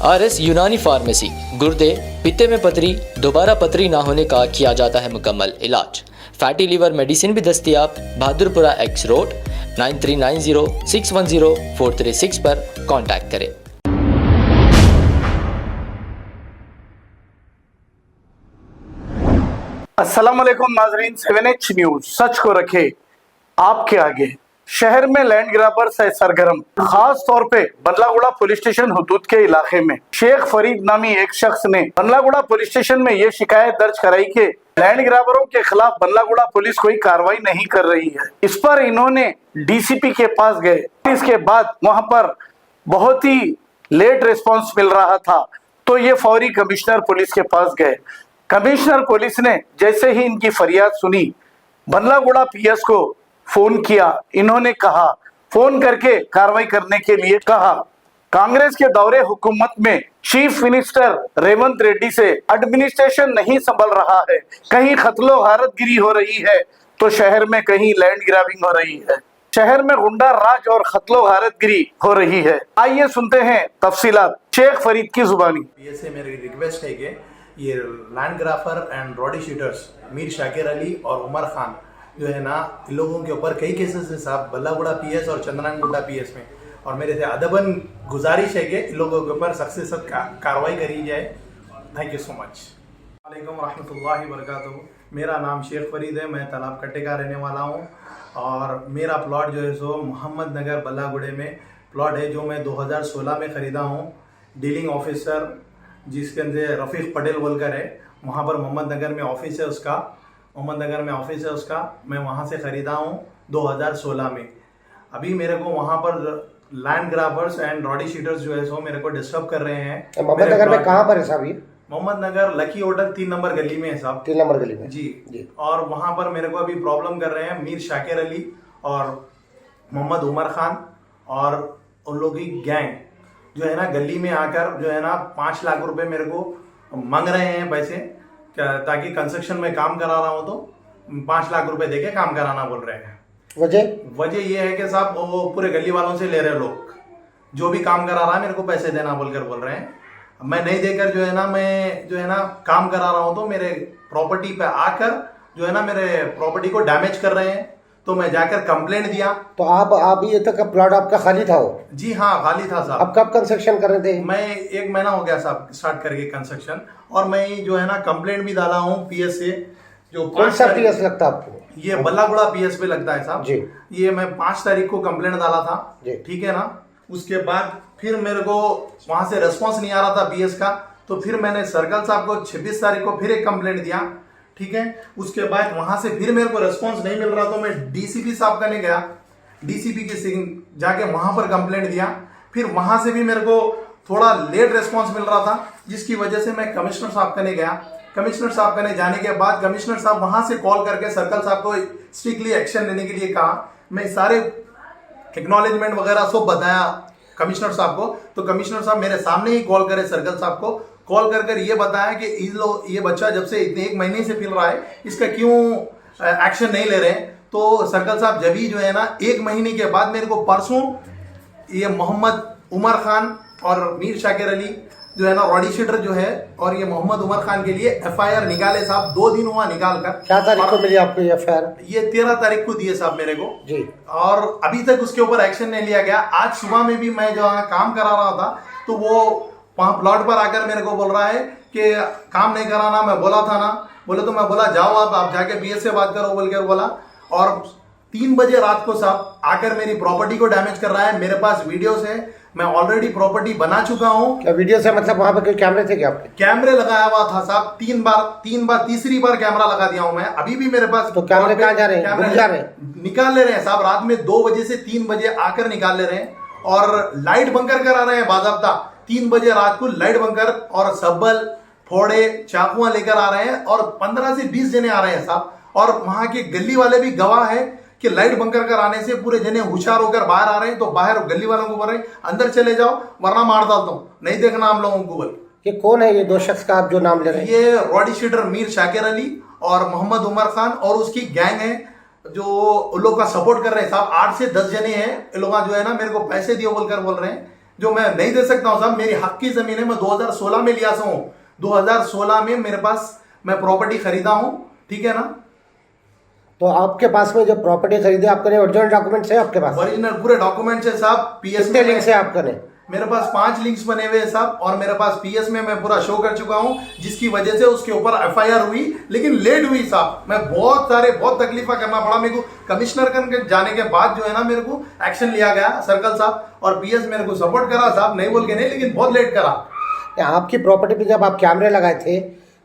RS यूनानी pharmacy, गुर्दे, पित्ते में पथरी, दोबारा पथरी ना होने का किया जाता है मुकम्मल इलाज। फैटी लीवर मेडिसिन भी दस्तियाब। बहादुरपुरा X रोड 9390610436 पर कांटेक्ट करें। अस्सलाम वालेकुम नाजरीन, 7H न्यूज सच को रखे आपके आगे। शहर में लैंड ग्रैबर्स है सरगर्म। खास तौर पे बंदलागुड़ा पुलिस स्टेशन हुदूद के इलाके में शेख फरीद नामी एक शख्स ने बंदलागुड़ा पुलिस स्टेशन में ये शिकायत दर्ज कराई कि लैंड ग्रैबरों के खिलाफ बंदलागुड़ा पुलिस कोई कार्रवाई नहीं कर रही है। इस पर इन्होंने DCP के पास गए। इसके बाद वहां पर बहुत ही लेट रिस्पॉन्स मिल रहा था, तो ये फौरी कमिश्नर पुलिस के पास गए। कमिश्नर पुलिस ने जैसे ही इनकी फरियाद सुनी, बंदलागुड़ा PS को फोन किया। इन्होंने कहा, फोन करके कार्रवाई करने के लिए कहा। कांग्रेस के दौरे हुकूमत में चीफ मिनिस्टर रेवंत रेड्डी से एडमिनिस्ट्रेशन नहीं संभल रहा है। कहीं कत्लो गारतगिरी हो रही है तो शहर में कहीं लैंड ग्रैबिंग हो रही है। शहर में गुंडा राज और कत्लो गारतगिरी हो रही है। आइए सुनते हैं तफसीलात शेख फरीद की जुबानी। ये मेरी रिक्वेस्ट है कि ये land grapher and rowdy shooters Mir Shakir Ali और उमर खान जो है ना, इन लोगों के ऊपर कई केसेस है साहब, बल्लागुड़ा PS और चंद्रनगुड़ा PS में। और मेरे से अदबन गुजारिश है कि इन लोगों के ऊपर सख्त से सख्त कार्रवाई करी जाए। Thank you so much. वालेकुम रहमतुल्लाहि वबरकातुहू। मेरा नाम शेख फरीद है, मैं तालाब कट्टे का रहने वाला हूँ और मेरा प्लॉट जो है सो मोहम्मद नगर बल्लागुड़े में प्लॉट है, जो मैं 2016 में ख़रीदा हूँ। डीलिंग ऑफिसर जिसके अंदर रफ़ीक पटेल बोलकर है, वहाँ पर मोहम्मद नगर में ऑफिस है उसका। मैं वहाँ से ख़रीदा हूँ 2016 में। अभी मेरे को वहाँ पर लैंड ग्राबर्स एंड रॉडी शीटर्स जो है सो मेरे को डिस्टर्ब कर रहे हैं। मोहम्मद नगर में कहाँ पर है साहब ये? मोहम्मद नगर लकी होटल 3 नंबर गली में है साहब। 3 नंबर गली में जी। और वहाँ पर मेरे को अभी प्रॉब्लम कर रहे हैं मीर शाकिर अली और मोहम्मद उमर खान और उन लोगों की गैंग जो है ना, गली में आकर जो है ना 5 लाख रुपए मेरे को मांग रहे हैं पैसे, ताकि कंस्ट्रक्शन में काम करा रहा हूँ तो 5 लाख रुपए देके काम कराना बोल रहे हैं। वजह ये है कि साहब वो पूरे गली वालों से ले रहे लोग, जो भी काम करा रहा है मेरे को पैसे देना बोलकर बोल रहे हैं। मैं नहीं देकर जो है ना, मैं जो है ना काम करा रहा हूँ तो मेरे प्रॉपर्टी पे आकर जो है ना मेरे प्रॉपर्टी को डैमेज कर रहे हैं। तो मैं जाकर कंप्लेंट दिया। तो आप ये तक प्लॉट आपका खाली था वो? जी हाँ, खाली था साहब। आप कब कंस्ट्रक्शन कर रहे थे? मैं 1 महीना हो गया साहब स्टार्ट करके कंस्ट्रक्शन, और मैं जो है ना कंप्लेंट भी डाला हूँ PS से। जो कौन सा PS लगता है आपको? ये बल्लागुड़ा PS पे लगता है साहब जी। ये मैं 5 तारीख को कंप्लेंट डाला था, ठीक है ना। उसके बाद फिर मेरे को वहां से रिस्पॉन्स नहीं आ रहा था PS का, तो फिर मैंने सर्कल साहब को 26 तारीख को फिर एक कंप्लेंट दिया, ठीक है। उसके बाद वहां से फिर मेरे को रिस्पॉन्स नहीं मिल रहा, तो मैं DCP साहब का नहीं गया, DCP के सिंह जाके वहां पर कंप्लेंट दिया। फिर वहां से भी मेरे को थोड़ा लेट रिस्पॉन्स मिल रहा था, जिसकी वजह से मैं कमिश्नर साहब का नहीं गया। कमिश्नर साहब का नहीं जाने के बाद कमिश्नर साहब वहां से कॉल करके सर्कल साहब को स्ट्रिक्टली एक्शन लेने के लिए कहा। मैं सारे एक्नॉलेजमेंट वगैरह सब बताया कमिश्नर साहब को, तो कमिश्नर साहब मेरे सामने ही कॉल करे सर्कल साहब को, कॉल कर ये बताया कि ये बच्चा जब से इतने 1 महीने से फिर रहा है, इसका क्यों एक्शन नहीं ले रहे हैं। तो सर्कल साहब जब ही जो है ना 1 महीने के बाद मेरे को परसों ये मोहम्मद उमर खान और मीर शाकिर अली जो है ना रॉडी शीटर जो है, और ये मोहम्मद उमर खान के लिए FIR निकाले साहब। 2 दिन हुआ निकाल कर। क्या तारीख को मिली आपको ये FIR? ये 13 तारीख को दिए साहब मेरे को जी। और अभी तक उसके ऊपर एक्शन नहीं लिया गया। आज सुबह में भी मैं जो काम करा रहा था, तो वो वहां प्लॉट पर आकर मेरे को बोल रहा है कि काम नहीं कराना। मैं बोला था ना, बोले तो मैं बोला जाओ आप जाके PS से बात करो बोलकर बोला। और 3 बजे रात को साहब आकर मेरी प्रॉपर्टी को डैमेज कर रहा है। मेरे पास वीडियोस है, मैं ऑलरेडी प्रॉपर्टी बना चुका हूँ। क्या वीडियो से मतलब वहां पर कोई कैमरे थे क्या आपके? कैमरे लगाया हुआ था साहब 3 बार, तीसरी बार कैमरा लगा दिया हूँ मैं। अभी भी मेरे पास तो कैमरे कहाँ जा रहे हैं? निकाल ले रहे हैं साहब। रात में 2 बजे से 3 बजे आकर निकाल ले रहे हैं, और लाइट बंकर करा रहे हैं बाज़ाब्ता। 3 बजे रात को लाइट बंकर और सब्बल फोड़े चाकुआं लेकर आ रहे हैं, और 15 से 20 जने आ रहे हैं साहब। और वहां के गली वाले भी गवाह है कि लाइट बंकर कराने से पूरे जने होशियार होकर बाहर आ रहे हैं। तो बाहर गली वालों को बोल रहे हैं अंदर चले जाओ वरना मार डालता हूँ, नहीं देखना हम लोगों को। बोल ये कौन है ये 2 शख्स का आप जो नाम ले रहे हैं? ये रॉडी शीटर मीर शाकिर अली और मोहम्मद उमर खान और उसकी गैंग है, जो उन लोग का सपोर्ट कर रहे हैं साहब। 8 से 10 जने हैं। ये लोग जो है ना मेरे को पैसे दिए बोलकर बोल रहे हैं, जो मैं नहीं दे सकता हूँ साहब, मेरी हक की जमीन है, मैं 2016 में लिया हूँ। 2016 में मेरे पास मैं प्रॉपर्टी खरीदा हूँ, ठीक है ना। तो आपके पास में जो प्रॉपर्टी खरीदी आपने, ओरिजिनल डॉक्यूमेंट्स है आपके पास? ओरिजिनल पूरे डॉक्यूमेंट्स है साहब। पीएस कितने लिंक्स है आपने? मेरे पास 5 लिंक्स बने हुए हैं साहब, और मेरे पास पीएस में मैं पूरा शो कर चुका हूं, जिसकी वजह से उसके ऊपर एफआईआर हुई, लेकिन लेट हुई साहब। मैं बहुत तकलीफा करना पड़ा मेरे को। कमिश्नर के जाने के बाद जो है ना मेरे को एक्शन लिया गया सर्कल साहब, और पीएस मेरे को सपोर्ट करा साहब, नहीं बोल के नहीं, लेकिन बहुत लेट करा। आपकी प्रॉपर्टी पे जब आप कैमरे लगाए थे,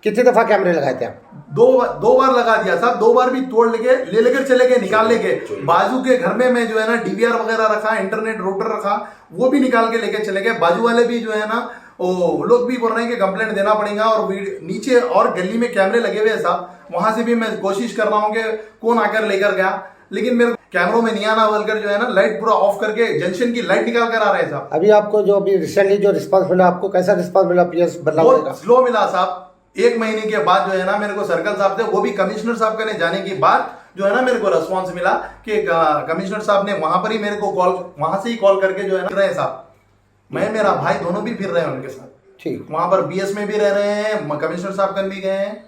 कितनी दफा कैमरे लगाए थे आप? दो बार लगा दिया साहब, 2 बार भी तोड़ लेकर चले गए, निकाल लेके। बाजू के घर में मैं जो है ना डीवीआर वगैरह रखा, इंटरनेट राउटर रखा, वो भी निकाल के लेके चले गए। बाजू वाले भी जो है ना वो लोग भी बोल रहे हैं कि कंप्लेंट देना पड़ेगा, और नीचे और गली में कैमरे लगे हुए हैं साहब, वहां से भी मैं कोशिश कर रहा हूँ कि कौन आकर लेकर गया, लेकिन मेरे कैमरों में नहीं आना बोलकर जो है ना लाइट पूरा ऑफ करके जंक्शन की लाइट निकाल कर आ रहे हैं साहब। अभी आपको जो अभी रिसेंटली जो रिस्पांस मिला, आपको कैसा रिस्पांस मिला पीएस बदलाव का? बहुत स्लो मिला साहब। 1 महीने के बाद जो है ना मेरे को सर्कल साहब से, वो भी कमिश्नर साहब के जाने के बाद जो है ना मेरे को रिस्पांस मिला कि कमिश्नर साहब ने वहां पर ही मेरे को वहां से ही कॉल करके जो है ना रहे साहब, मैं मेरा भाई दोनों भी फिर रहे हैं उनके साथ। ठीक, वहां पर बीएस में भी रह रहे हैं, कमिश्नर साहब कन भी गए हैं।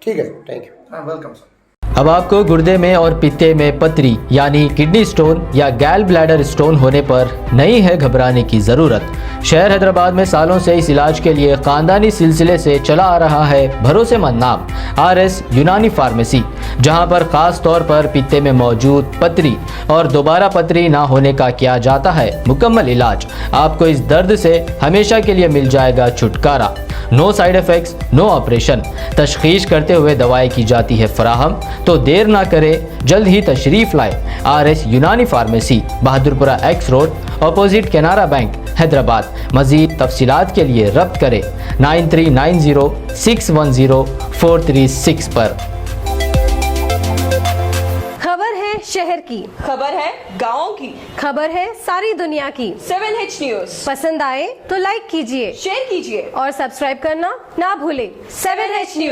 ठीक है, थैंक यू। Welcome sir. अब आपको गुर्दे में और पित्ते में पथरी यानी किडनी स्टोन या गैल ब्लैडर स्टोन होने पर नहीं है घबराने की ज़रूरत। शहर हैदराबाद में सालों से इस इलाज के लिए ख़ानदानी सिलसिले से चला आ रहा है भरोसेमंद नाम RS यूनानी फार्मेसी, जहां पर ख़ास तौर पर पित्ते में मौजूद पथरी और दोबारा पथरी ना होने का किया जाता है मुकम्मल इलाज। आपको इस दर्द से हमेशा के लिए मिल जाएगा छुटकारा। No side effects, no operation, तशखीस करते हुए दवाएं की जाती है फराहम। तो देर ना करें, जल्द ही तशरीफ़ लाए RS यूनानी pharmacy, Bahadurpura X road, opposite Canara bank, Hyderabad. मज़ीद तफसीलात के लिए रब्त करें 9390610436 पर। खबर है शहर की, खबर है गाँव की, खबर है सारी दुनिया की। 7H न्यूज पसंद आए तो लाइक कीजिए, शेयर कीजिए और सब्सक्राइब करना ना भूलें। 7H news.